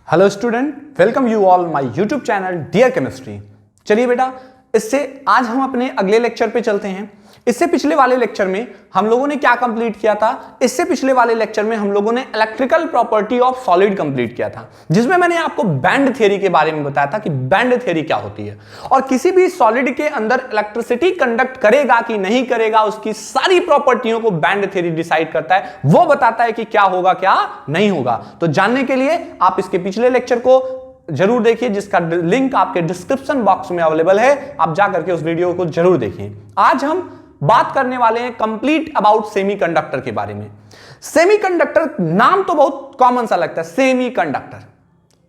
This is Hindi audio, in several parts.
Hello student, welcome you all my YouTube channel dear chemistry. चलिए बेटा, इससे आज हम अपने अगले लेक्चर पे चलते हैं। इससे पिछले वाले लेक्चर में हम लोगों ने क्या कंप्लीट किया था? इससे पिछले वाले लेक्चर में हम लोगों ने electrical property of solid complete किया था, जिसमें मैंने आपको बैंड थ्योरी के बारे में बताया था कि बैंड थ्योरी क्या होती है और किसी भी सॉलिड के अंदर इलेक्ट्रिसिटी कंडक्ट करेगा कि नहीं करेगा, उसकी सारी प्रॉपर्टियों को बैंड थ्योरी डिसाइड करता है। वो बताता है कि क्या होगा क्या नहीं होगा। तो जानने के लिए आप इसके पिछले लेक्चर को जरूर देखिए, जिसका लिंक आपके डिस्क्रिप्शन बॉक्स में अवेलेबल है। आप जाकर के उस वीडियो को जरूर देखिए। आज हम बात करने वाले हैं कंप्लीट अबाउट सेमीकंडक्टर के बारे में। सेमीकंडक्टर नाम तो बहुत कॉमन सा लगता है, सेमीकंडक्टर,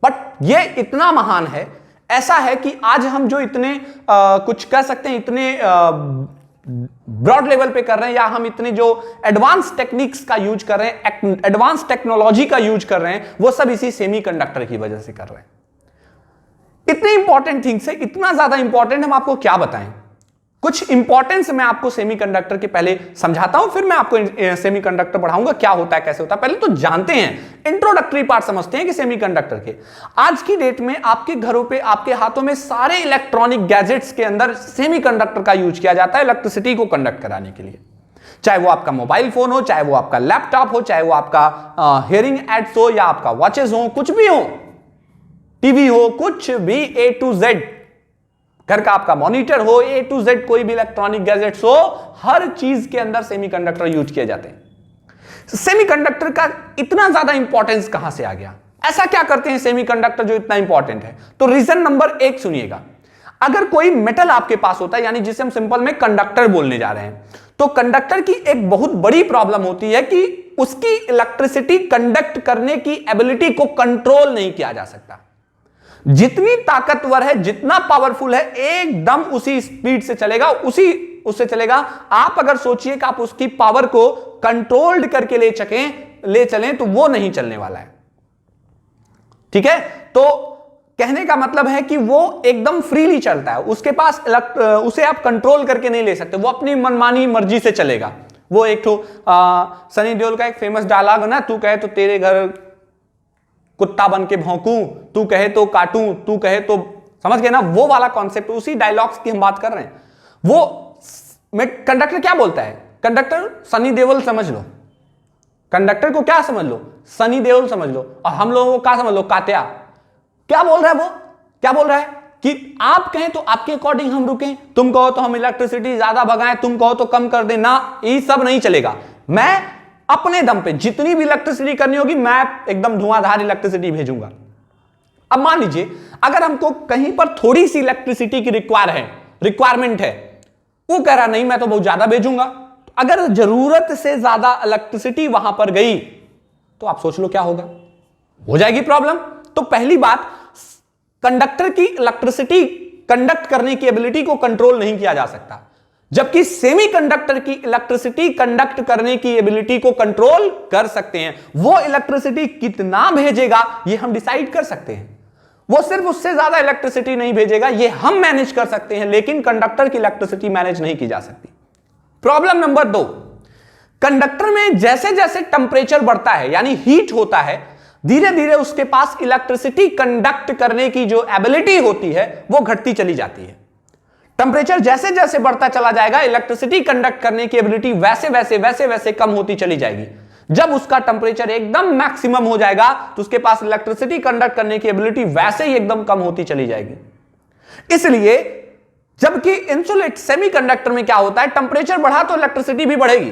बट ये इतना महान है, ऐसा है कि आज हम जो इतने कुछ कह सकते हैं, इतने ब्रॉड लेवल पे कर रहे हैं, या हम इतने जो एडवांस टेक्निक्स का यूज कर रहे हैं, एडवांस टेक्नोलॉजी का यूज कर रहे हैं, वो सब इसी सेमीकंडक्टर की वजह से कर रहे हैं। इतनी इंपॉर्टेंट थिंग्स है, इतना ज्यादा इंपॉर्टेंट, हम आपको क्या बताएं। कुछ इंपॉर्टेंस मैं आपको सेमीकंडक्टर के पहले समझाता हूं, फिर मैं आपको सेमीकंडक्टर पढ़ाऊंगा, क्या होता है, कैसे होता है। पहले तो जानते हैं, इंट्रोडक्टरी पार्ट समझते हैं कि सेमीकंडक्टर के आज की डेट में आपके घरों पे, आपके हाथों में सारे इलेक्ट्रॉनिक गैजेट्स के अंदर सेमीकंडक्टर का यूज किया जाता है इलेक्ट्रिसिटी को कंडक्ट कराने के लिए। चाहे वो आपका मोबाइल फोन हो, चाहे वो आपका लैपटॉप हो, चाहे वो आपका हियरिंग एड्स हो, या आपका वॉचेस हो, कुछ भी हो, टीवी हो, कुछ भी A to Z, घर का आपका मॉनिटर हो, A to Z कोई भी इलेक्ट्रॉनिक गैजेट्स हो, हर चीज के अंदर सेमीकंडक्टर यूज किए जाते हैं। सेमीकंडक्टर का इतना ज्यादा इंपॉर्टेंस कहां से आ गया? ऐसा क्या करते हैं सेमीकंडक्टर जो इतना इंपॉर्टेंट है? तो रीजन नंबर 1 सुनिएगा। अगर कोई मेटल आपके पास होता है, यानी जिसे हम सिंपल में कंडक्टर बोलने जा रहे हैं, तो कंडक्टर की एक बहुत बड़ी प्रॉब्लम होती है कि उसकी इलेक्ट्रिसिटी कंडक्ट करने की एबिलिटी को कंट्रोल नहीं किया जा सकता। जितनी ताकतवर है, जितना पावरफुल है, एकदम उसी स्पीड से चलेगा, उससे चलेगा। आप अगर सोचिए कि आप उसकी पावर को कंट्रोल्ड करके ले चलें तो वो नहीं चलने वाला है। ठीक है, तो कहने का मतलब है कि वो एकदम फ्रीली चलता है, उसके पास उसे आप कंट्रोल करके नहीं ले सकते, वो अपनी मनमानी मर्जी से चलेगा। वो एक तो सनी देओल का एक फेमस डायलॉग है ना, तू कहे तो तेरे घर कुत्ता बन के भौंकूं, तू कहे तो काटूं, तू कहे तो, समझ गए ना, वो वाला कॉन्सेप्ट, उसी डायलॉग्स की हम बात कर रहे हैं। वो कंडक्टर क्या बोलता है? कंडक्टर सनी देओल समझ लो, कंडक्टर को क्या समझ लो? सनी देओल समझ लो, और हम लोगों को क्या समझ लो? कात्या। क्या बोल रहा है वो? क्या बोल रहा है कि आप कहें तो आपके अकॉर्डिंग हम रुकें, तुम कहो तो हम इलेक्ट्रिसिटी ज्यादा भगाएं, तुम कहो तो कम कर दें, ना, ये सब नहीं चलेगा। मैं अपने दम पे जितनी भी इलेक्ट्रिसिटी करनी होगी, मैं एकदम धुआंधार इलेक्ट्रिसिटी भेजूंगा। अब मान लीजिए अगर हमको कहीं पर थोड़ी सी इलेक्ट्रिसिटी की रिक्वायरमेंट है, वो कह रहा नहीं मैं तो बहुत ज्यादा भेजूंगा। अगर जरूरत से ज्यादा इलेक्ट्रिसिटी वहां पर गई तो आप सोच लो क्या होगा, हो जाएगी प्रॉब्लम। तो पहली बात, कंडक्टर की इलेक्ट्रिसिटी कंडक्ट करने की एबिलिटी को कंट्रोल नहीं किया जा सकता, जबकि सेमीकंडक्टर की इलेक्ट्रिसिटी कंडक्ट करने की एबिलिटी को कंट्रोल कर सकते हैं। वो इलेक्ट्रिसिटी कितना भेजेगा ये हम डिसाइड कर सकते हैं, वो सिर्फ उससे ज्यादा इलेक्ट्रिसिटी नहीं भेजेगा, ये हम मैनेज कर सकते हैं, लेकिन कंडक्टर की इलेक्ट्रिसिटी मैनेज नहीं की जा सकती। प्रॉब्लम नंबर 2, कंडक्टर में जैसे जैसे टेंपरेचर बढ़ता है, यानी हीट होता है, धीरे धीरे उसके पास इलेक्ट्रिसिटी कंडक्ट करने की जो एबिलिटी होती है वो घटती चली जाती है। टेंपरेचर जैसे जैसे बढ़ता चला जाएगा, इलेक्ट्रिसिटी कंडक्ट करने की एबिलिटी वैसे वैसे कम होती चली जाएगी। जब उसका टेंपरेचर एकदम मैक्सिमम हो जाएगा तो उसके पास इलेक्ट्रिसिटी कंडक्ट करने की एबिलिटी वैसे ही एकदम कम होती चली जाएगी। इसलिए जबकि इंसुलेट सेमीकंडक्टर में क्या होता है, टेंपरेचर बढ़ा तो इलेक्ट्रिसिटी भी बढ़ेगी,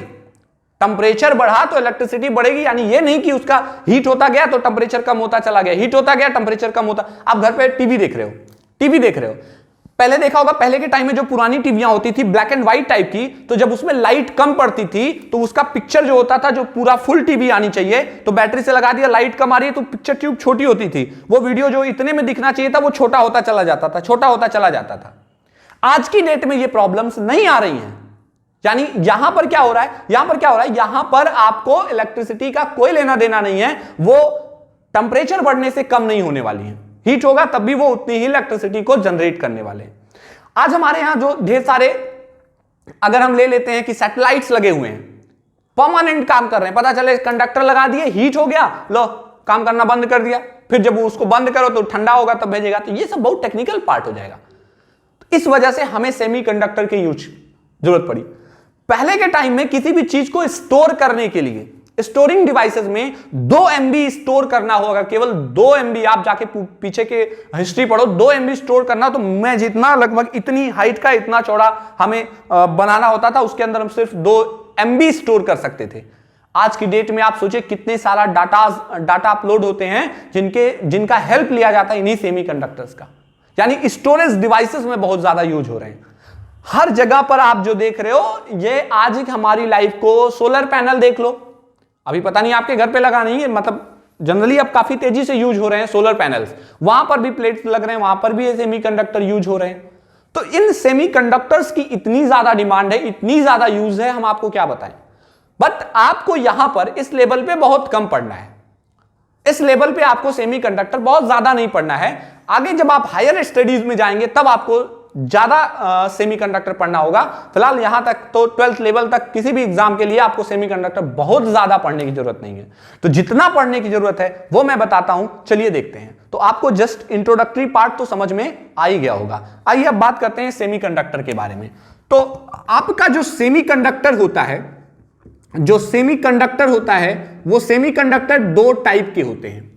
टेंपरेचर बढ़ा तो इलेक्ट्रिसिटी बढ़ेगी, यानी ये नहीं कि उसका हीट होता गया तो टेंपरेचर कम होता चला गया, हीट होता गया टेंपरेचर कम होता। आप घर पे टीवी देख रहे हो, पहले देखा होगा, पहले के टाइम में जो पुरानी टीवियां होती थी ब्लैक एंड व्हाइट टाइप की, तो जब उसमें लाइट कम पड़ती थी तो उसका पिक्चर जो होता था, जो पूरा फुल टीवी आनी चाहिए, तो बैटरी से लगा दिया, लाइट कम आ रही है तो पिक्चर ट्यूब छोटी होती थी, वो वीडियो जो इतने में दिखना चाहिए था वो छोटा होता चला जाता था। आज की डेट में ये प्रॉब्लम्स नहीं आ रही हैं। यानी यहां पर क्या हो रहा है, यहां पर आपको इलेक्ट्रिसिटी का कोई लेना देना नहीं है, वो टेंपरेचर बढ़ने से कम नहीं होने वाली है, हीट होगा तब भी वो उतनी ही इलेक्ट्रिसिटी को जनरेट करने वाले हैं। आज हमारे यहां जो ढेर सारे, अगर हम ले लेते हैं कि सैटेलाइट्स लगे हुए हैं, परमानेंट काम कर रहे हैं, पता चले कंडक्टर लगा दिए, हीट हो गया, लो काम करना बंद कर दिया, फिर जब उसको बंद करो तो ठंडा होगा तब भेजेगा, तो ये सब बहुत टेक्निकल पार्ट हो जाएगा। तो इस वजह से हमें सेमीकंडक्टर की जरूरत पड़ी। पहले के टाइम में किसी भी चीज को स्टोर करने के लिए स्टोरिंग डिवाइसेस में 2 MB स्टोर करना होगा, केवल 2 MB, आप जाके पीछे के हिस्ट्री पढ़ो, 2 MB स्टोर करना, तो मैं जितना लगभग इतनी हाइट का इतना चौड़ा हमें बनाना होता था, उसके अंदर हम सिर्फ 2 MB स्टोर कर सकते थे। आज की डेट में आप सोचिए कितने सारा डाटा अपलोड होते हैं जिनका हेल्प लिया जाता है इन्हीं सेमीकंडक्टर्स का, यानी स्टोरेज डिवाइसेस में बहुत ज्यादा यूज हो रहे हैं। हर जगह पर आप जो देख रहे हो, ये आज हमारी लाइफ को, सोलर पैनल देख लो, अभी पता नहीं आपके घर पे लगा नहीं है, मतलब जनरली अब काफी तेजी से यूज हो रहे हैं सोलर पैनल्स, वहां पर भी प्लेट्स लग रहे हैं, वहां पर भी ये सेमीकंडक्टर यूज हो रहे हैं। तो इन सेमीकंडक्टर्स की इतनी ज्यादा डिमांड है, इतनी ज्यादा यूज है, हम आपको क्या बताएं। बट आपको यहां पर इस लेवल पे बहुत कम पढ़ना है, इस लेवल पे आपको सेमीकंडक्टर बहुत ज्यादा नहीं पढ़ना है। आगे जब आप हायर स्टडीज में जाएंगे तब आपको ज्यादा सेमीकंडक्टर पढ़ना होगा। फिलहाल यहां तक तो 12th लेवल तक किसी भी एग्जाम के लिए आपको सेमीकंडक्टर बहुत ज्यादा पढ़ने की जरूरत नहीं है। तो जितना पढ़ने की जरूरत है वो मैं बताता हूं, चलिए देखते हैं। तो आपको जस्ट इंट्रोडक्टरी पार्ट तो समझ में आ ही गया होगा। आइए अब बात करते हैं सेमीकंडक्टर के बारे में। तो आपका जो सेमीकंडक्टर होता है, वो सेमीकंडक्टर 2 टाइप के होते हैं।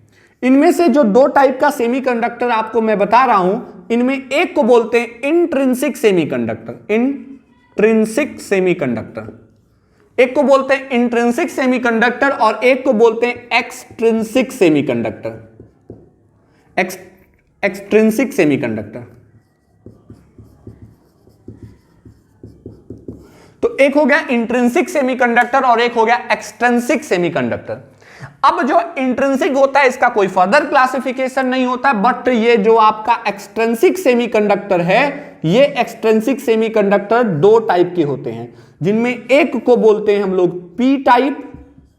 इनमें से जो 2 टाइप का सेमीकंडक्टर आपको मैं बता रहा हूं, इनमें एक को बोलते हैं इंट्रिंसिक सेमीकंडक्टर, एक को बोलते हैं इंट्रिंसिक सेमीकंडक्टर और एक को बोलते हैं एक्सट्रिंसिक सेमीकंडक्टर, एक्सट्रिंसिक सेमीकंडक्टर। तो एक हो गया इंट्रिंसिक सेमीकंडक्टर और एक हो गया एक्सट्रिंसिक सेमीकंडक्टर। अब जो इंट्रिंसिक होता है इसका कोई फर्दर क्लासिफिकेशन नहीं होता, बट ये जो आपका एक्सट्रिंसिक सेमीकंडक्टर है, ये एक्सट्रिंसिक सेमीकंडक्टर 2 टाइप के होते हैं, जिनमें एक को बोलते हैं हम लोग पी टाइप,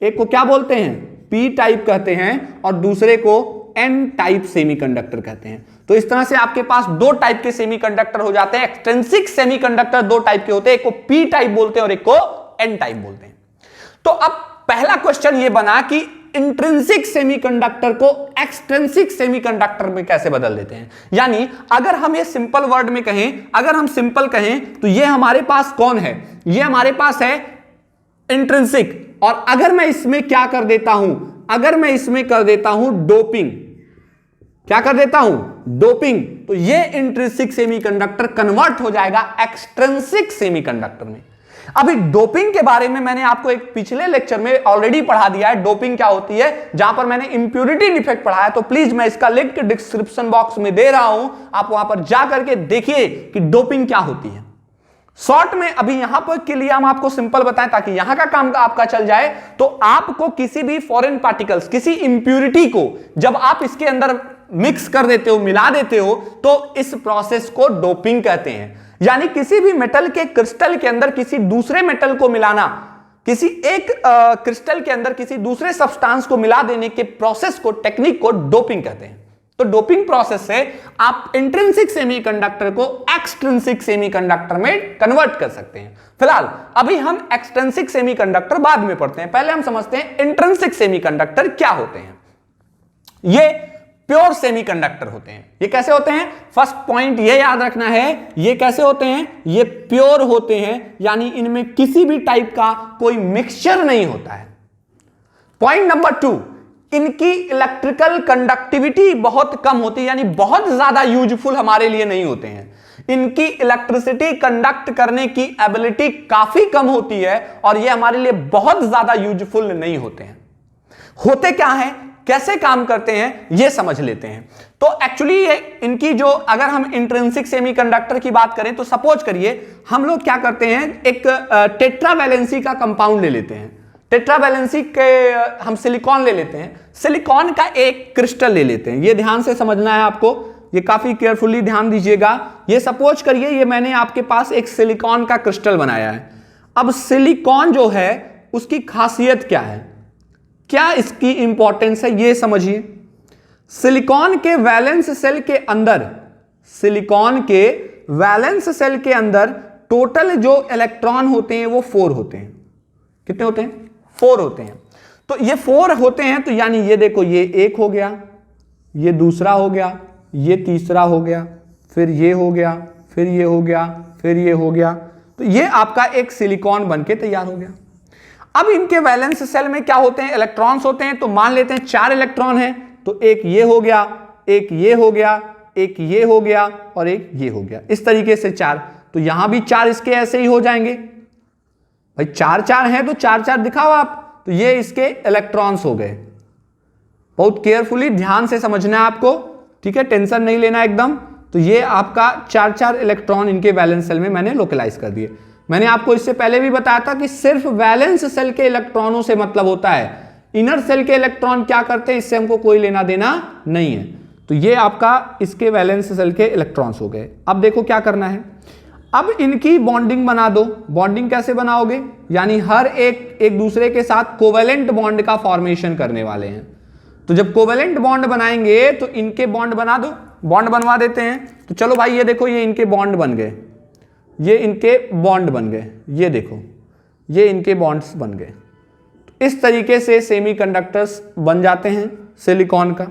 एक को क्या बोलते हैं, पी टाइप कहते हैं, और दूसरे को एन टाइप सेमीकंडक्टर कहते हैं। तो इस तरह से आपके पास 2 टाइप के सेमीकंडक्टर हो जाते हैं। एक्सट्रिंसिक सेमीकंडक्टर 2 टाइप के होते हैं, एक को पी टाइप बोलते हैं और एक को एन टाइप बोलते हैं। तो अब पहला क्वेश्चन ये बना कि इंट्रिंसिक सेमीकंडक्टर को एक्सट्रिंसिक सेमीकंडक्टर में कैसे बदल देते हैं। यानी अगर हम ये सिंपल वर्ड में कहें, अगर हम सिंपल कहें तो ये हमारे पास कौन है, ये हमारे पास है इंट्रिंसिक, और अगर मैं इसमें क्या कर देता हूं, अगर मैं इसमें कर देता हूं डोपिंग, क्या कर देता हूं, डोपिंग, तो ये इंट्रिंसिक सेमीकंडक्टर कन्वर्ट हो जाएगा एक्सट्रिंसिक सेमीकंडक्टर में। अभी डोपिंग के बारे में मैंने आपको एक पिछले लेक्चर में ऑलरेडी पढ़ा दिया है, डोपिंग क्या होती है, जहां पर मैंने इंप्योरिटी डिफेक्ट पढ़ाया। तो प्लीज मैं इसका लिंक डिस्क्रिप्शन बॉक्स में दे रहा हूं, आप वहां पर जा करके देखिए कि डोपिंग क्या होती है। शॉर्ट में अभी यहां पर के लिए हम आपको सिंपल बताएं ताकि यहां का काम आपका चल जाए। तो आपको किसी भी फॉरेन पार्टिकल्स, किसी इंप्योरिटी को जब आप इसके अंदर मिक्स कर देते हो, मिला देते हो, तो इस प्रोसेस को डोपिंग कहते हैं। यानी किसी भी मेटल के क्रिस्टल के अंदर किसी दूसरे मेटल को मिलाना, किसी एक क्रिस्टल के अंदर किसी दूसरे सब्सटेंस को मिला देने के प्रोसेस को, टेक्निक को डोपिंग कहते हैं। तो डोपिंग प्रोसेस से आप इंट्रिंसिक सेमीकंडक्टर को एक्सट्रिंसिक सेमीकंडक्टर में कन्वर्ट कर सकते हैं। फिलहाल अभी हम एक्सट्रिंसिक सेमीकंडक्टर बाद में पढ़ते हैं, पहले हम समझते हैं इंट्रिंसिक सेमीकंडक्टर क्या होते हैं। ये प्योर सेमीकंडक्टर होते हैं। ये कैसे होते हैं, फर्स्ट पॉइंट ये याद रखना है, ये कैसे होते हैं, ये प्योर होते हैं, यानी इनमें किसी भी टाइप का कोई मिक्सचर नहीं होता है। पॉइंट नंबर 2, इनकी इलेक्ट्रिकल कंडक्टिविटी बहुत कम होती है, यानी बहुत ज्यादा यूजफुल हमारे लिए नहीं होते हैं। इनकी इलेक्ट्रिसिटी कंडक्ट करने की एबिलिटी काफी कम होती है और ये हमारे लिए बहुत ज्यादा यूजफुल नहीं होते हैं। होते क्या है, कैसे काम करते हैं, ये समझ लेते हैं। तो एक्चुअली ये इनकी जो, अगर हम इंट्रिंसिक सेमीकंडक्टर की बात करें तो सपोज करिए हम लोग क्या करते हैं, एक टेट्रावैलेंसी का कंपाउंड ले लेते हैं। टेट्रावैलेंसी के हम सिलिकॉन ले लेते हैं, सिलिकॉन का एक क्रिस्टल ले लेते हैं। ये ध्यान से समझना है आपको, ये काफी केयरफुली ध्यान दीजिएगा। ये सपोज करिए ये मैंने आपके पास एक सिलिकॉन का क्रिस्टल बनाया है। अब सिलिकॉन जो है उसकी खासियत क्या है, क्या इसकी इंपॉर्टेंस है, ये समझिए। सिलिकॉन के वैलेंस सेल के अंदर, सिलिकॉन के वैलेंस सेल के अंदर टोटल जो इलेक्ट्रॉन होते हैं वो 4 होते हैं। कितने होते हैं, 4 होते हैं। तो ये 4 होते हैं, तो यानी ये देखो, ये एक हो गया, ये दूसरा हो गया, ये तीसरा हो गया, फिर ये हो गया, फिर ये हो गया, फिर ये हो गया। तो ये आपका एक सिलिकॉन बनके तैयार हो गया। अब इनके वैलेंस सेल में क्या होते हैं, इलेक्ट्रॉन्स होते हैं। तो मान लेते हैं 4 इलेक्ट्रॉन है, तो एक ये हो गया, एक ये हो गया, एक ये हो गया और एक ये हो गया, इस तरीके से 4। तो यहां भी 4 इसके ऐसे ही हो जाएंगे। भाई 4 4 है तो 4 4 दिखाओ आप। तो ये इसके इलेक्ट्रॉन्स हो गए। बहुत केयरफुली ध्यान से समझना है आपको, ठीक है, टेंशन नहीं लेना एकदम। तो ये आपका 4 4 इलेक्ट्रॉन इनके वैलेंस सेल में मैंने लोकलाइज कर दिए। मैंने आपको इससे पहले भी बताया था कि सिर्फ वैलेंस सेल के इलेक्ट्रॉनों से मतलब होता है, इनर सेल के इलेक्ट्रॉन क्या करते हैं इससे हमको कोई लेना देना नहीं है। तो ये आपका इसके वैलेंस सेल के इलेक्ट्रॉन्स हो गए। अब देखो क्या करना है, अब इनकी बॉन्डिंग बना दो। बॉन्डिंग कैसे बनाओगे, यानी हर एक दूसरे के साथ कोवेलेंट बॉन्ड का फॉर्मेशन करने वाले हैं। तो जब कोवेलेंट बॉन्ड बनाएंगे तो इनके बॉन्ड बना दो, बॉन्ड बनवा देते हैं। तो चलो भाई ये देखो, ये इनके बॉन्ड बन गए, ये इनके बॉन्ड बन गए, ये देखो ये इनके बॉन्ड्स बन गए। तो इस तरीके से सेमीकंडक्टर्स बन जाते हैं सिलिकॉन का।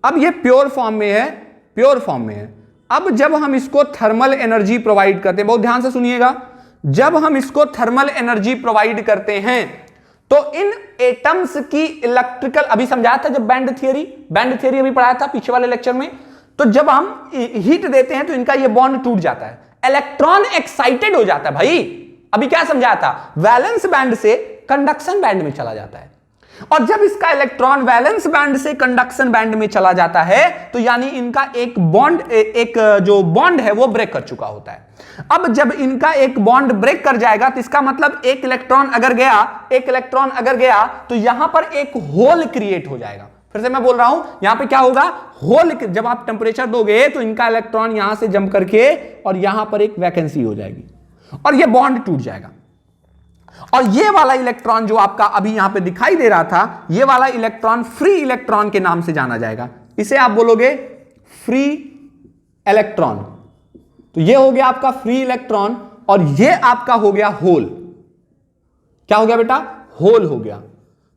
अब ये प्योर फॉर्म में है, प्योर फॉर्म में है। अब जब हम इसको थर्मल एनर्जी प्रोवाइड करते हैं, बहुत ध्यान से सुनिएगा, जब हम इसको थर्मल एनर्जी प्रोवाइड करते हैं तो इन एटम्स की इलेक्ट्रिकल, अभी समझाया था जब बैंड थियरी अभी पढ़ाया था पिछले वाले लेक्चर में। तो जब हम हीट देते हैं तो इनका ये बॉन्ड टूट जाता है, इलेक्ट्रॉन एक्साइटेड हो जाता है। भाई अभी क्या समझाया था, वैलेंस बैंड से कंडक्शन बैंड में चला जाता है। और जब इसका इलेक्ट्रॉन वैलेंस बैंड से कंडक्शन बैंड में चला जाता है तो यानी इनका एक बॉन्ड, एक जो बॉन्ड है वो ब्रेक कर चुका होता है। अब जब इनका एक बॉन्ड ब्रेक कर जाएगा तो इसका मतलब एक इलेक्ट्रॉन अगर गया तो यहां पर एक होल क्रिएट हो जाएगा। फिर से मैं बोल रहा हूं, यहां पे क्या होगा, होल। जब आप टेंपरेचर दोगे तो इनका इलेक्ट्रॉन यहां से जंप करके और यहां पर एक वैकेंसी हो जाएगी और ये बॉन्ड टूट जाएगा। और ये वाला इलेक्ट्रॉन जो आपका अभी यहां पे दिखाई दे रहा था, ये वाला इलेक्ट्रॉन फ्री इलेक्ट्रॉन के नाम से जाना जाएगा। इसे आप बोलोगे फ्री इलेक्ट्रॉन। तो ये हो गया आपका फ्री इलेक्ट्रॉन और ये आपका हो गया होल। क्या हो गया बेटा, होल हो गया।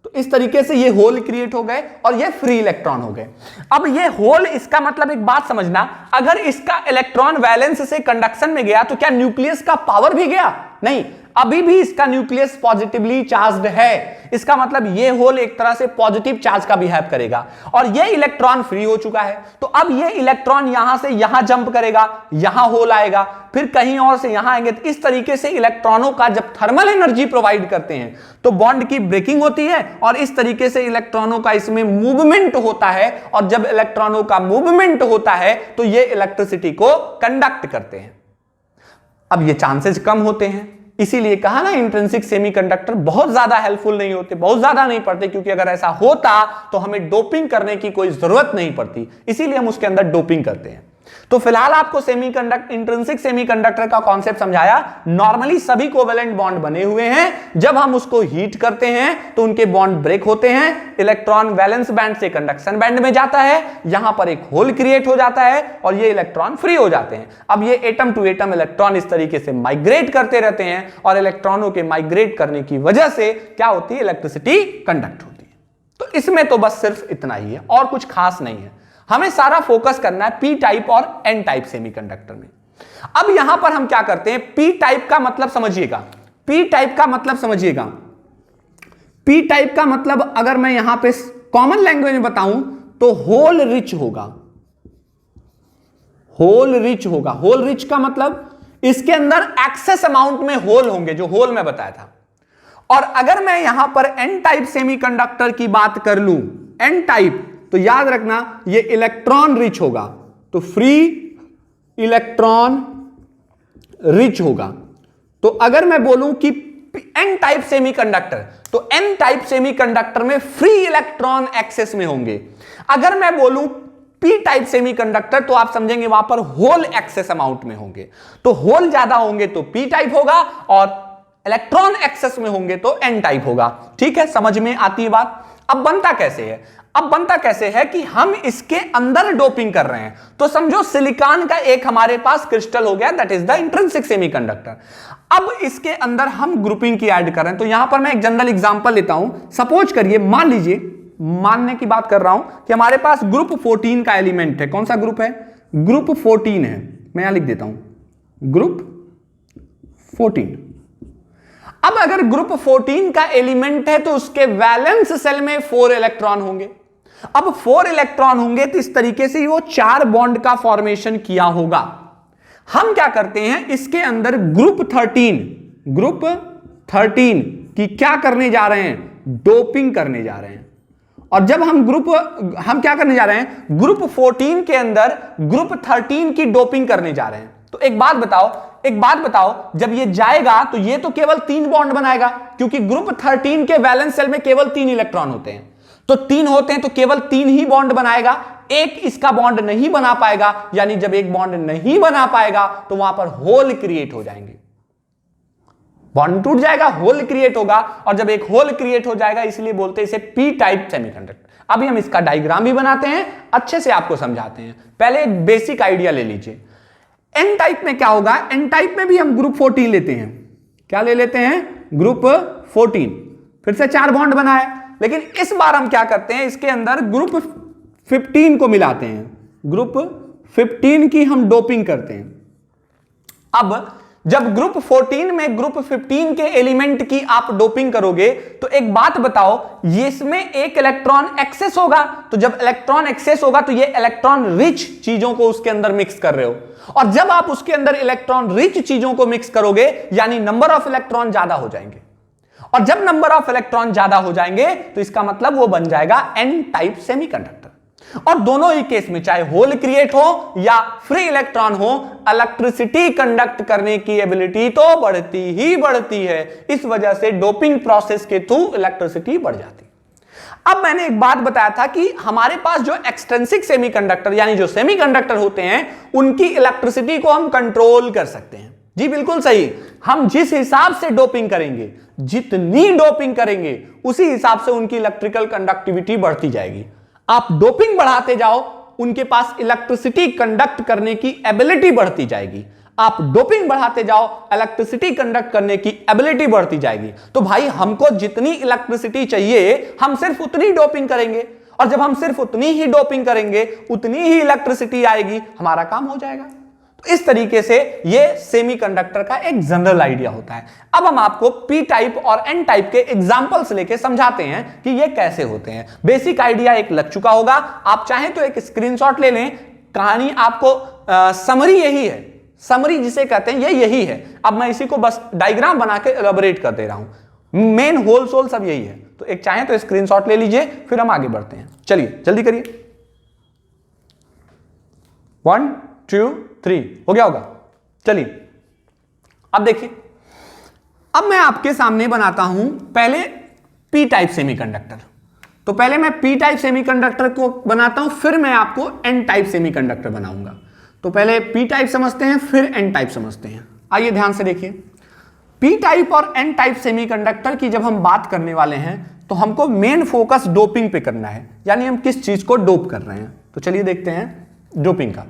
तो इस तरीके से ये होल क्रिएट हो गए और ये फ्री इलेक्ट्रॉन हो गए। अब ये होल, इसका मतलब एक बात समझना, अगर इसका इलेक्ट्रॉन वैलेंस से कंडक्शन में गया तो क्या न्यूक्लियस का पावर भी गया? नहीं, अभी भी इसका न्यूक्लियस पॉजिटिवली चार्ज्ड है। इसका मतलब ये होल एक तरह से पॉजिटिव चार्ज का बिहेव करेगा और ये इलेक्ट्रॉन फ्री हो चुका है। तो अब ये इलेक्ट्रॉन यहां से यहां जंप करेगा, यहां होल आएगा, फिर कहीं और से यहां आएंगे। तो इस तरीके से इलेक्ट्रॉनों का जब थर्मल एनर्जी प्रोवाइड करते हैं तो बॉन्ड की ब्रेकिंग होती है और इस तरीके से इलेक्ट्रॉनों का इसमें मूवमेंट होता है। और जब इलेक्ट्रॉनों का मूवमेंट होता है तो ये इलेक्ट्रिसिटी को कंडक्ट करते हैं। अब ये चांसेस कम होते हैं, इसीलिए कहा ना इंट्रिंसिक सेमीकंडक्टर बहुत ज्यादा हेल्पफुल नहीं होते, बहुत ज्यादा नहीं पड़ते, क्योंकि अगर ऐसा होता तो हमें डोपिंग करने की कोई जरूरत नहीं पड़ती, इसीलिए हम उसके अंदर डोपिंग करते हैं। तो फिलहाल आपको इंट्रिंसिक सेमीकंडक्टर का कॉन्सेप्ट समझाया। नॉर्मली सभी कोवेलेंट बॉन्ड बने हुए हैं, जब हम उसको हीट करते हैं तो उनके बॉन्ड ब्रेक होते हैं, इलेक्ट्रॉन वैलेंस बैंड से कंडक्शन बैंड में जाता है, यहां पर एक होल क्रिएट हो जाता है और ये इलेक्ट्रॉन फ्री हो जाते हैं। अब ये एटम टू एटम इलेक्ट्रॉन इस तरीके से माइग्रेट करते रहते हैं और इलेक्ट्रॉनों के माइग्रेट करने की वजह से क्या होती है, इलेक्ट्रिसिटी कंडक्ट होती है। तो इसमें तो बस सिर्फ इतना ही है और कुछ खास नहीं है। हमें सारा फोकस करना है पी टाइप और एन टाइप सेमीकंडक्टर में। अब यहां पर हम क्या करते हैं, पी टाइप का मतलब समझिएगा, पी टाइप का मतलब समझिएगा। पी टाइप का मतलब अगर मैं यहां पे कॉमन लैंग्वेज में बताऊं तो होल रिच होगा। होल रिच होगा। होल रिच का मतलब इसके अंदर एक्सेस अमाउंट में होल होंगे, जो होल मैं बताया था। और अगर मैं यहां पर एन टाइप सेमीकंडक्टर की बात कर लूं, एन टाइप, तो याद रखना ये इलेक्ट्रॉन रिच होगा, तो फ्री इलेक्ट्रॉन रिच होगा। तो अगर मैं बोलूं कि एन टाइप सेमीकंडक्टर, तो एन टाइप सेमीकंडक्टर में फ्री इलेक्ट्रॉन एक्सेस में होंगे। अगर मैं बोलूं पी टाइप सेमीकंडक्टर तो आप समझेंगे वहां पर होल एक्सेस अमाउंट में होंगे। तो होल ज्यादा होंगे तो पी टाइप होगा और इलेक्ट्रॉन एक्सेस में होंगे तो एन टाइप होगा। ठीक है, समझ में आती है बात। अब बनता कैसे है? अब बनता कैसे है कि हम इसके अंदर डोपिंग कर रहे हैं। तो समझो सिलिकॉन का एक हमारे पास क्रिस्टल हो गया, that is the intrinsic semiconductor. अब इसके अंदर हम ग्रुपिंग की ऐड कर रहे हैं। तो यहां पर मैं एक जनरल एग्जांपल लेता हूं। सपोज करिए, मान लीजिए, मानने की बात कर रहा हूं कि हमारे पास ग्रुप 14 का एलिमेंट है। कौन सा ग्रुप है? ग्रुप 14 है। मैं यहां लिख देता हूं ग्रुप 14। अब अगर ग्रुप 14 का एलिमेंट है तो उसके वैलेंस सेल में 4 इलेक्ट्रॉन होंगे। अब 4 इलेक्ट्रॉन होंगे तो इस तरीके से वो 4 बॉन्ड का फॉर्मेशन किया होगा। हम क्या करते हैं, इसके अंदर ग्रुप 13 की क्या करने जा रहे हैं? डोपिंग करने जा रहे हैं। और जब हम क्या करने जा रहे हैं? ग्रुप 14 के अंदर ग्रुप 13 की डोपिंग करने जा रहे हैं। तो एक बात बताओ, जब ये जाएगा तो ये तो केवल 3 बॉन्ड बनाएगा, क्योंकि ग्रुप 13 के वैलेंस सेल में केवल 3 इलेक्ट्रॉन होते हैं। तो 3 होते हैं तो केवल 3 ही बॉन्ड बनाएगा, एक इसका बॉन्ड नहीं बना पाएगा। यानी जब एक बॉन्ड नहीं बना पाएगा तो वहां पर होल क्रिएट हो जाएंगे, बॉन्ड टूट जाएगा, होल क्रिएट होगा। और जब एक होल क्रिएट हो जाएगा, इसलिए बोलते हैं इसे पी टाइप सेमीकंडक्टर। अभी हम इसका डायग्राम भी बनाते हैं, अच्छे से आपको समझाते हैं। पहले एक बेसिक आइडिया ले लीजिए। एन टाइप में क्या होगा? एन टाइप में भी हम ग्रुप 14 लेते हैं। क्या ले लेते हैं? ग्रुप 14। फिर से 4 बॉन्ड बनाए, लेकिन इस बार हम क्या करते हैं, इसके अंदर ग्रुप 15 को मिलाते हैं। ग्रुप 15 की हम डोपिंग करते हैं। अब जब ग्रुप 14 में ग्रुप 15 के एलिमेंट की आप डोपिंग करोगे तो एक बात बताओ, ये इसमें एक इलेक्ट्रॉन एक्सेस होगा। तो जब इलेक्ट्रॉन एक्सेस होगा तो ये इलेक्ट्रॉन रिच चीजों को उसके अंदर मिक्स कर रहे हो। और जब आप उसके अंदर इलेक्ट्रॉन रिच चीजों को मिक्स करोगे, यानी नंबर ऑफ इलेक्ट्रॉन ज्यादा हो जाएंगे। और जब नंबर ऑफ इलेक्ट्रॉन ज्यादा हो जाएंगे तो इसका मतलब वो बन जाएगा एन टाइप सेमीकंडक्टर। और दोनों ही केस में, चाहे होल क्रिएट हो या फ्री इलेक्ट्रॉन हो, इलेक्ट्रिसिटी कंडक्ट करने की एबिलिटी तो बढ़ती ही बढ़ती है। इस वजह से डोपिंग प्रोसेस के थ्रू इलेक्ट्रिसिटी बढ़ जाती है। अब मैंने एक बात बताया था कि हमारे पास जो एक्सट्रिंसिक सेमीकंडक्टर यानी जो सेमीकंडक्टर होते हैं, उनकी इलेक्ट्रिसिटी को हम कंट्रोल कर सकते हैं। जी बिल्कुल सही। हम जिस हिसाब से डोपिंग करेंगे, जितनी डोपिंग करेंगे, उसी हिसाब से उनकी इलेक्ट्रिकल कंडक्टिविटी बढ़ती जाएगी। आप डोपिंग बढ़ाते जाओ, उनके पास इलेक्ट्रिसिटी कंडक्ट करने की एबिलिटी बढ़ती जाएगी। आप डोपिंग बढ़ाते जाओ, इलेक्ट्रिसिटी कंडक्ट करने की एबिलिटी बढ़ती जाएगी। तो भाई हमको जितनी इलेक्ट्रिसिटी चाहिए, हम सिर्फ उतनी डोपिंग करेंगे। और जब हम सिर्फ उतनी ही डोपिंग करेंगे, उतनी ही इलेक्ट्रिसिटी आएगी, हमारा काम हो जाएगा। तो इस तरीके से ये सेमीकंडक्टर का एक जनरल आइडिया होता है। अब हम आपको पी टाइप और एन टाइप के एग्जांपल्स लेके समझाते हैं कि ये कैसे होते हैं। बेसिक आइडिया एक लग चुका होगा, आप चाहें तो एक स्क्रीनशॉट ले लें। कहानी आपको समरी यही है, समरी जिसे कहते हैं ये यही है। अब मैं इसी को बस डायग्राम बना के एलैबोरेट कर दे रहा हूं। मेन होल सोल सब यही है। तो एक चाहें तो स्क्रीनशॉट ले लीजिए, फिर हम आगे बढ़ते हैं। चलिए जल्दी करिए। 1 2 3 हो गया होगा। चलिए अब देखिए, अब मैं आपके सामने बनाता हूं पहले पी टाइप सेमीकंडक्टर। तो पहले मैं पी टाइप सेमीकंडक्टर को बनाता हूं, फिर मैं आपको एन टाइप सेमीकंडक्टर बनाऊंगा। तो पहले पी टाइप समझते हैं, फिर एन टाइप समझते हैं। आइए ध्यान से देखिए, पी टाइप और एन टाइप सेमीकंडक्टर की जब हम बात करने वाले हैं तो हमको मेन फोकस डोपिंग पे करना है, यानी हम किस चीज को डोप कर रहे हैं। तो चलिए देखते हैं डोपिंग का।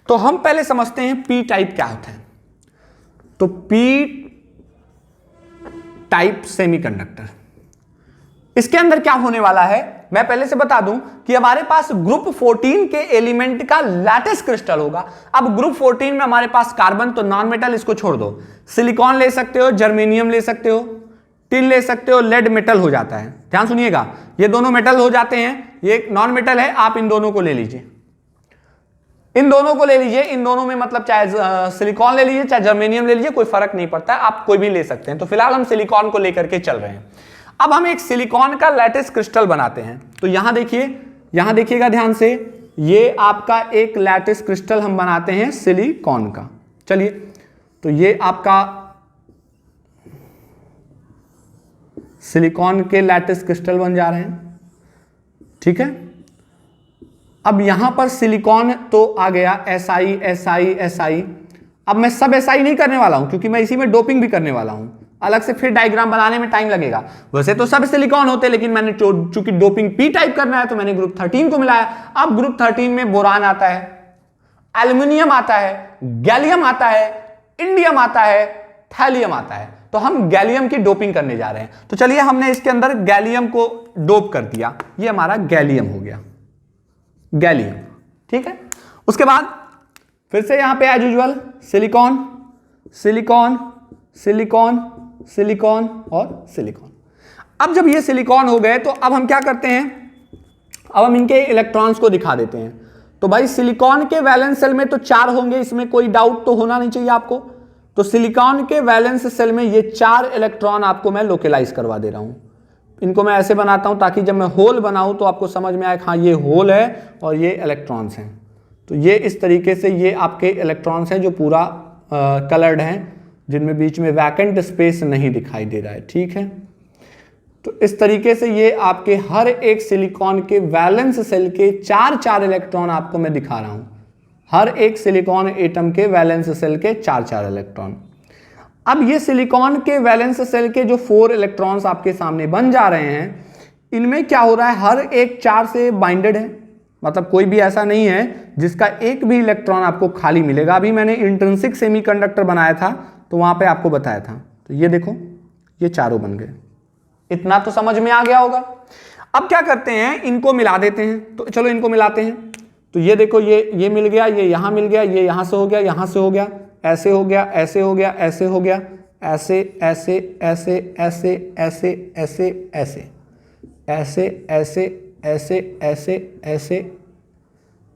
तो हम पहले समझते हैं पी टाइप क्या होता है। तो पी टाइप सेमीकंडक्टर, इसके अंदर क्या होने वाला है मैं पहले से बता दूं कि हमारे पास ग्रुप 14 के एलिमेंट का लैटिस क्रिस्टल होगा। अब ग्रुप 14 में हमारे पास कार्बन, तो नॉन मेटल इसको छोड़ दो, सिलिकॉन ले सकते हो, जर्मेनियम ले सकते हो, टिन ले सकते हो, लेड मेटल हो जाता है। ध्यान सुनिएगा, ये दोनों मेटल हो जाते हैं, ये नॉन मेटल है, आप इन दोनों को ले लीजिए, इन दोनों को ले लीजिए। इन दोनों में मतलब चाहे सिलिकॉन ले लीजिए चाहे जर्मेनियम ले लीजिए, कोई फर्क नहीं पड़ता है, आप कोई भी ले सकते हैं। तो फिलहाल हम सिलिकॉन को लेकर के चल रहे हैं। अब हम एक सिलिकॉन का लैटिस क्रिस्टल बनाते हैं। तो यहां देखिए, यहां देखिएगा ध्यान से, ये आपका एक लैटिस क्रिस्टल हम बनाते हैं सिलिकॉन का। चलिए, तो ये आपका सिलिकॉन के लैटिस क्रिस्टल बन जा रहे हैं, ठीक है। अब यहां पर सिलिकॉन तो आ गया, Si Si Si। अब मैं सब Si नहीं करने वाला हूं, क्योंकि मैं इसी में डोपिंग भी करने वाला हूं। अलग से फिर डायग्राम बनाने में टाइम लगेगा। वैसे तो सब सिलिकॉन होते हैं, लेकिन मैंने चूंकि डोपिंग पी टाइप करना है तो मैंने ग्रुप 13 को मिलाया। अब ग्रुप 13 में बोरान आता है, एल्युमिनियम आता है, गैलियम आता है, इंडियम आता है, थैलियम आता है। तो हम गैलियम की डोपिंग करने जा रहे हैं। तो चलिए हमने इसके अंदर गैलियम को डोप कर दिया, ये हमारा गैलियम हो गया, गैलियम। ठीक है, उसके बाद फिर से यहां पे as usual silicon, silicon, silicon, silicon और सिलिकॉन। अब जब ये सिलिकॉन हो गए तो अब हम क्या करते हैं, अब हम इनके इलेक्ट्रॉन्स को दिखा देते हैं। तो भाई सिलिकॉन के वैलेंस सेल में तो 4 होंगे, इसमें कोई डाउट तो होना नहीं चाहिए आपको। तो सिलिकॉन के वैलेंस सेल में ये 4 इलेक्ट्रॉन आपको मैं लोकेलाइज करवा दे रहा हूं। इनको मैं ऐसे बनाता हूं ताकि जब मैं होल बनाऊं तो आपको समझ में आए, हाँ ये होल है और ये इलेक्ट्रॉन्स हैं। तो ये इस तरीके से ये आपके इलेक्ट्रॉन्स हैं जो पूरा कलर्ड हैं, जिनमें बीच में वैकेंट स्पेस नहीं दिखाई दे रहा है। ठीक है, तो इस तरीके से ये आपके हर एक सिलिकॉन के वैलेंस सेल के 4 इलेक्ट्रॉन आपको मैं दिखा रहा हूं। हर एक सिलिकॉन एटम के वैलेंस सेल के 4 इलेक्ट्रॉन। अब ये सिलिकॉन के वैलेंस सेल के जो 4 इलेक्ट्रॉन्स आपके सामने बन जा रहे हैं, इनमें क्या हो रहा है, हर एक 4 से बाइंडेड है। मतलब कोई भी ऐसा नहीं है जिसका एक भी इलेक्ट्रॉन आपको खाली मिलेगा। अभी मैंने इंट्रिंसिक सेमीकंडक्टर बनाया था तो वहां पे आपको बताया था। तो ये देखो, ये चारों बन गए। इतना तो समझ में आ गया होगा। अब क्या करते हैं, इनको मिला देते हैं। तो चलो इनको मिलाते हैं। तो ये देखो, ये मिल गया, ये यहां मिल गया, ये यहां से हो गया, यहां से हो गया, ऐसे हो गया, ऐसे हो गया, ऐसे हो गया, ऐसे ऐसे ऐसे ऐसे ऐसे ऐसे ऐसे ऐसे ऐसे ऐसे ऐसे ऐसे।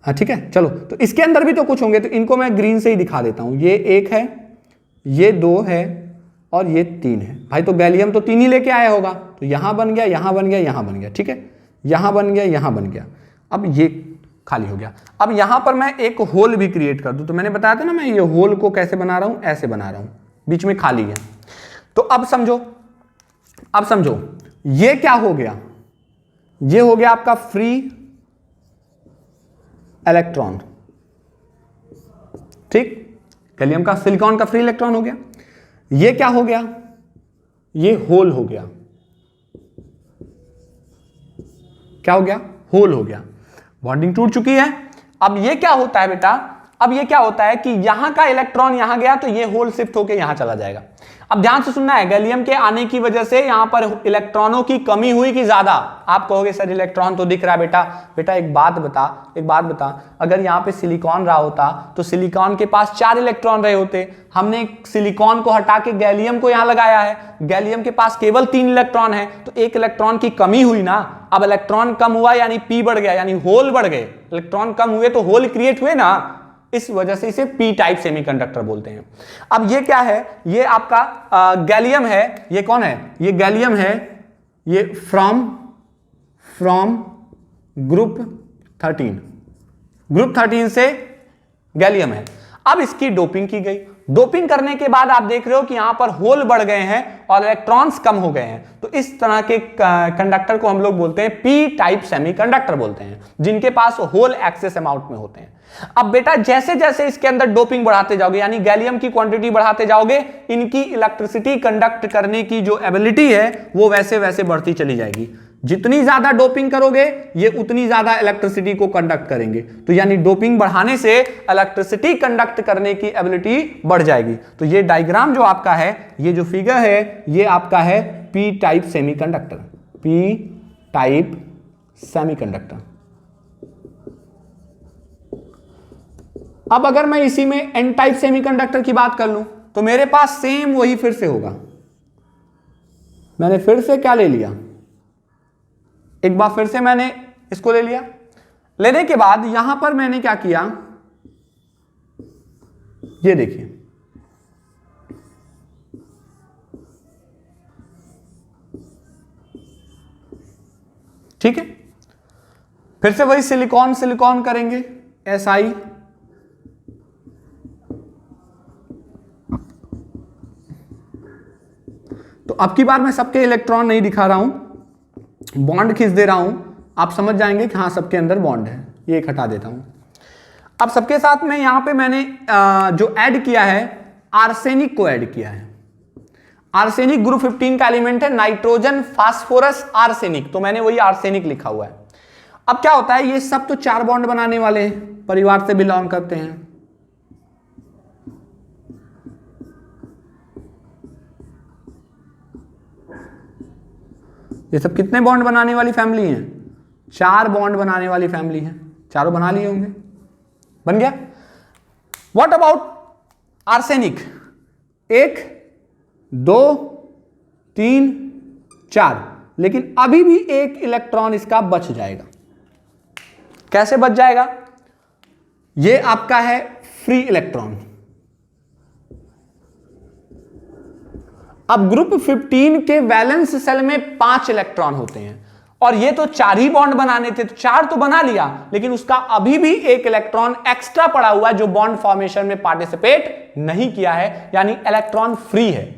हाँ ठीक है, चलो तो इसके अंदर भी तो कुछ होंगे, तो इनको मैं ग्रीन से ही दिखा देता हूं। ये 1 है, ये 2 है और ये 3 है। भाई तो गैलियम तो 3 ही लेके आया होगा। तो यहां बन गया, यहां बन गया, यहां बन गया। ठीक है, यहां बन गया, यहां बन गया। अब ये खाली हो गया। अब यहां पर मैं एक होल भी क्रिएट कर दूं। तो मैंने बताया था ना, मैं ये होल को कैसे बना रहा हूं, ऐसे बना रहा हूं, बीच में खाली है। तो अब समझो, अब समझो ये क्या हो गया, ये हो गया आपका फ्री इलेक्ट्रॉन। ठीक, गैलियम का, सिलिकॉन का फ्री इलेक्ट्रॉन हो गया। ये क्या हो गया, ये होल हो गया। क्या हो गया, होल हो गया। बॉन्डिंग टूट चुकी है। अब ये क्या होता है बेटा, अब ये क्या होता है कि यहां का इलेक्ट्रॉन यहां गया तो ये होल शिफ्ट होकर यहां चला जाएगा। अब ध्यान से सुनना है, गैलियम के आने की वजह से यहां पर इलेक्ट्रॉनों की कमी हुई कि ज्यादा। आप कहोगे सर इलेक्ट्रॉन तो दिख रहा है बेटा। बेटा एक बात बता, अगर यहां पे सिलिकॉन रहा होता तो सिलिकॉन के पास 4 इलेक्ट्रॉन रहे होते। हमने सिलिकॉन को हटा के गैलियम को यहां लगाया है, गैलियम के पास केवल 3 इलेक्ट्रॉन है, तो 1 इलेक्ट्रॉन की कमी हुई ना। अब इलेक्ट्रॉन कम हुआ यानी पी बढ़ गया, यानी होल बढ़ गए। इलेक्ट्रॉन कम हुए तो होल क्रिएट हुए ना, इस वजह से इसे पी टाइप सेमीकंडक्टर बोलते हैं। अब ये क्या है, ये आपका गैलियम है। ये कौन है, ये गैलियम है, ये फ्रॉम ग्रुप 13, ग्रुप 13 से गैलियम है। अब इसकी डोपिंग की गई। डोपिंग करने के बाद आप देख रहे हो कि यहां पर होल बढ़ गए हैं और इलेक्ट्रॉन्स कम हो गए हैं। तो इस तरह के कंडक्टर को हम लोग बोलते हैं पी टाइप सेमीकंडक्टर बोलते हैं, जिनके पास होल एक्सेस अमाउंट में होते हैं। अब बेटा जैसे जैसे इसके अंदर डोपिंग बढ़ाते जाओगे, यानी गैलियम की क्वांटिटी बढ़ाते जाओगे, इनकी इलेक्ट्रिसिटी कंडक्ट करने की जो एबिलिटी है वो वैसे वैसे बढ़ती चली जाएगी। जितनी ज्यादा डोपिंग करोगे ये उतनी ज्यादा इलेक्ट्रिसिटी को कंडक्ट करेंगे। तो यानी डोपिंग बढ़ाने से इलेक्ट्रिसिटी कंडक्ट करने की एबिलिटी बढ़ जाएगी। तो ये डायग्राम जो आपका है, ये जो फिगर है, ये आपका है P type semiconductor, P type semiconductor. अब अगर मैं इसी में एन टाइप सेमीकंडक्टर की बात कर लूं तो मेरे पास सेम वही फिर से होगा। मैंने फिर से क्या ले लिया, एक बार फिर से मैंने इसको ले लिया। लेने के बाद यहां पर मैंने क्या किया, ये देखिए, ठीक है। फिर से वही सिलिकॉन सिलिकॉन करेंगे, SI, तो अब की बार मैं सबके इलेक्ट्रॉन नहीं दिखा रहा हूं, बॉन्ड खींच दे रहा हूं। आप समझ जाएंगे कि हाँ सबके अंदर बॉन्ड है। ये एक हटा देता हूं। अब सबके साथ में यहां पे मैंने जो ऐड किया है, आर्सेनिक को ऐड किया है। आर्सेनिक ग्रुप 15 का एलिमेंट है, नाइट्रोजन, फास्फोरस, आर्सेनिक, तो मैंने वही आर्सेनिक लिखा हुआ है। अब क्या होता है, ये सब तो 4 बॉन्ड बनाने वाले परिवार से बिलोंग करते हैं। ये सब कितने बॉन्ड बनाने वाली फैमिली हैं? 4 बॉन्ड बनाने वाली फैमिली है। चारों बना लिए होंगे, बन गया। What about arsenic? 1 2 3 4, लेकिन अभी भी एक इलेक्ट्रॉन इसका बच जाएगा। कैसे बच जाएगा? ये आपका है फ्री इलेक्ट्रॉन। अब ग्रुप 15 के वैलेंस सेल में 5 इलेक्ट्रॉन होते हैं और ये तो 4 ही बॉन्ड बनाने थे, तो 4 तो बना लिया, लेकिन उसका अभी भी एक इलेक्ट्रॉन एक्स्ट्रा पड़ा हुआ है जो बॉन्ड फॉर्मेशन में पार्टिसिपेट नहीं किया है, यानी इलेक्ट्रॉन फ्री है।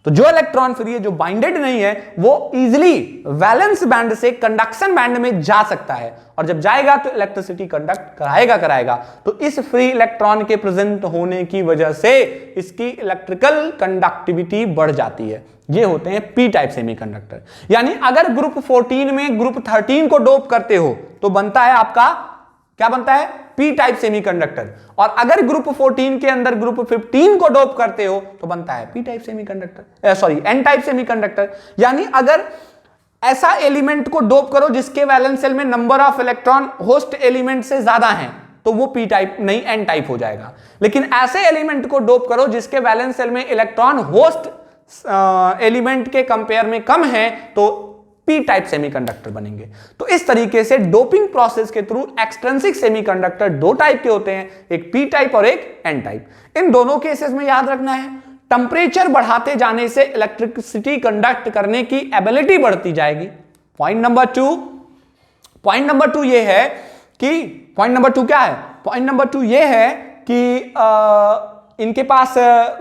तो जो इलेक्ट्रॉन फ्री है, जो बाइंडेड नहीं है, वो इजीली वैलेंस बैंड से कंडक्शन बैंड में जा सकता है, और जब जाएगा तो इलेक्ट्रिसिटी कंडक्ट कराएगा। तो इस फ्री इलेक्ट्रॉन के प्रेजेंट होने की वजह से इसकी इलेक्ट्रिकल कंडक्टिविटी बढ़ जाती है। ये होते हैं पी टाइप सेमीकंडक्टर। यानी अगर ग्रुप 14 में ग्रुप 13 को डोप करते हो तो बनता है आपका, क्या बनता है? P type semiconductor. और अगर ग्रुप 14 के अंदर ग्रुप 15 को डोप करते हो तो बनता है P type semiconductor, sorry N type semiconductor. यानी अगर ऐसा एलिमेंट को डोप करो जिसके वैलेंस सेल में number of electron host element से ज्यादा हैं, तो वो पी टाइप नहीं एन टाइप हो जाएगा। लेकिन ऐसे एलिमेंट को डोप करो जिसके वैलेंस सेल में इलेक्ट्रॉन होस्ट एलिमेंट के कंपेयर में कम है, तो पी टाइप सेमीकंडक्टर बनेंगे। तो इस तरीके से डोपिंग प्रोसेस के थ्रू एक्सट्रिंसिक सेमीकंडक्टर 2 टाइप के होते हैं, एक पी टाइप और एक एन टाइप। इन दोनों केसेस में याद रखना है, टेंपरेचर बढ़ाते जाने से इलेक्ट्रिसिटी कंडक्ट करने की एबिलिटी बढ़ती जाएगी। पॉइंट नंबर 2 ये है कि पॉइंट नंबर 2 क्या है? पॉइंट नंबर 2 ये है कि इनके पास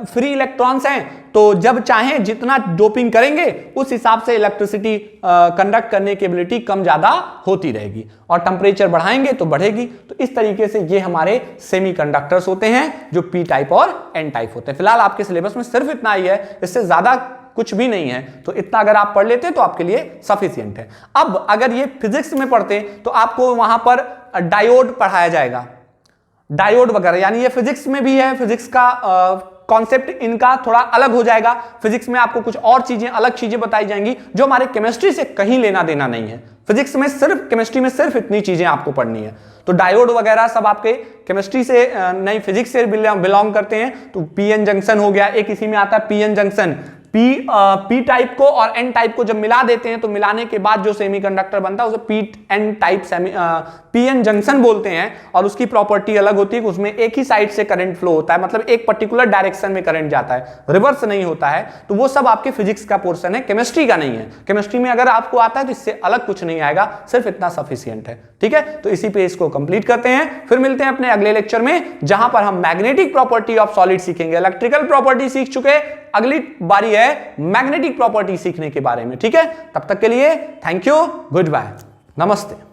फ्री इलेक्ट्रॉन्स हैं, तो जब चाहें जितना डोपिंग करेंगे उस हिसाब से इलेक्ट्रिसिटी कंडक्ट करने की एबिलिटी कम ज्यादा होती रहेगी, और टेंपरेचर बढ़ाएंगे तो बढ़ेगी। तो इस तरीके से ये हमारे सेमीकंडक्टर्स होते हैं जो पी टाइप और एन टाइप होते हैं। फिलहाल आपके सिलेबस में सिर्फ इतना ही है, इससे ज्यादा कुछ भी नहीं है, तो इतना अगर आप पढ़ लेते तो आपके लिए सफिशिएंट है। अब अगर ये फिजिक्स में पढ़ते तो आपको वहां पर डायोड पढ़ाया जाएगा, डायोड वगैरह, यानी ये फिजिक्स में भी है। फिजिक्स का कॉन्सेप्ट इनका थोड़ा अलग हो जाएगा। फिजिक्स में आपको कुछ और चीजें, अलग चीजें बताई जाएंगी जो हमारे केमिस्ट्री से कहीं लेना देना नहीं है। फिजिक्स में सिर्फ, केमिस्ट्री में सिर्फ इतनी चीजें आपको पढ़नी है। तो डायोड वगैरह सब आपके केमिस्ट्री से नहीं, फिजिक्स से बिलोंग करते हैं। तो पीएन जंक्शन हो गया, एक इसी में आता है पीएन जंक्शन। पी टाइप को और एन टाइप को जब मिला देते हैं तो मिलाने के बाद जो सेमीकंडक्टर बनता है उसे P N type PN junction बोलते हैं। और उसकी प्रॉपर्टी अलग होती है कि उसमें एक ही साइड से करंट फ्लो होता है, मतलब एक पर्टिकुलर डायरेक्शन में करंट जाता है, रिवर्स नहीं होता है। तो वो सब आपके फिजिक्स का पोर्शन है, केमिस्ट्री का नहीं है। केमिस्ट्री में अगर आपको आता है तो इससे अलग कुछ नहीं आएगा, सिर्फ इतना सफिशिएंट है। ठीक है, तो इसी पे इसको कंप्लीट करते हैं। फिर मिलते हैं अपने अगले लेक्चर में, जहां पर हम मैग्नेटिक प्रॉपर्टी ऑफ सॉलिड सीखेंगे। इलेक्ट्रिकल प्रॉपर्टी सीख चुके, अगली बारी है मैग्नेटिक प्रॉपर्टी सीखने के बारे में। ठीक है, तब तक के लिए थैंक यू, गुड बाय, नमस्ते।